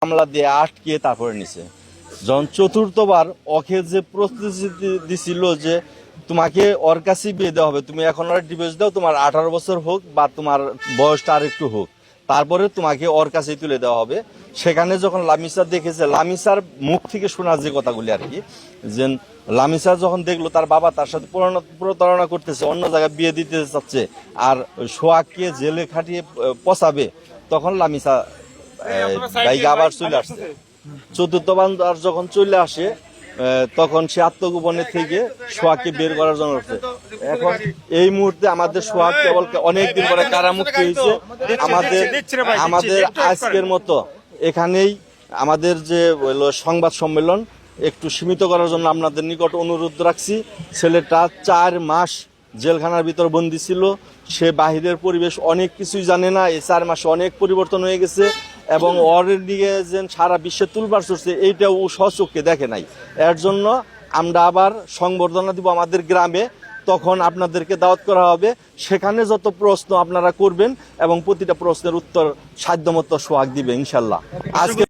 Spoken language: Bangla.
মামলা দিয়ে আটকে তারপরে নিছে। যখন চতুর্থবার ওকে যে প্রতিশ্রুতি দিছিল যে তোমাকে ওর কাছে বিয়ে দেওয়া হবে, তুমি এখন আর ডিভোর্স দাও, তোমার 18 বছর হোক বা তোমার বয়সটা আর একটু হোক, তারপরে তোমাকে ওর কাছেই তুলে দেওয়া হবে। সেখানে যখন লামিসা দেখেছে, লামিসার মুখ থেকে শোনা যে কথাগুলি আর কি, যে লামিসা যখন দেখলো তার বাবা তার সাথে প্রতারণা করতেছে, অন্য জায়গায় বিয়ে দিতে চাচ্ছে, আর সোহাগকে জেলে খাটিয়ে পচাবে, তখন লামিসা বাইকে আবার চলে আসছে। চতুর্থবার যখন চলে আসে তখন সে আত্মগোপনের থেকে সোহাগকে বের করার জন্য উঠছে। এখন এই মুহূর্তে আমাদের সোহাগ কেবল অনেকদিন পরে কারামুক্তি হয়েছে। আমাদের আজকের মতো এখানেই আমাদের যে সংবাদ সম্মেলন একটু সীমিত করার জন্য আপনাদের নিকট অনুরোধ রাখছি। ছেলেটা 4 মাস জেলখানার ভিতর বন্দি ছিল, সে বাহিরের পরিবেশ অনেক কিছুই জানে না। এই 4 মাসে অনেক পরিবর্তন হয়ে গেছে এবং ওর দিকে যে সারা বিশ্বে তুলবার চড়ছে এইটাও ও স্বচক্ষে দেখে নাই। এর জন্য আমরা আবার সংবর্ধনা দিব আমাদের গ্রামে, তখন আপনাদেরকে দাওয়াত করা হবে। সেখানে যত প্রশ্ন আপনারা করবেন এবং প্রতিটা প্রশ্নের উত্তর সাধ্যমতো সোহাগ দিবে ইনশাল্লাহ। আজকে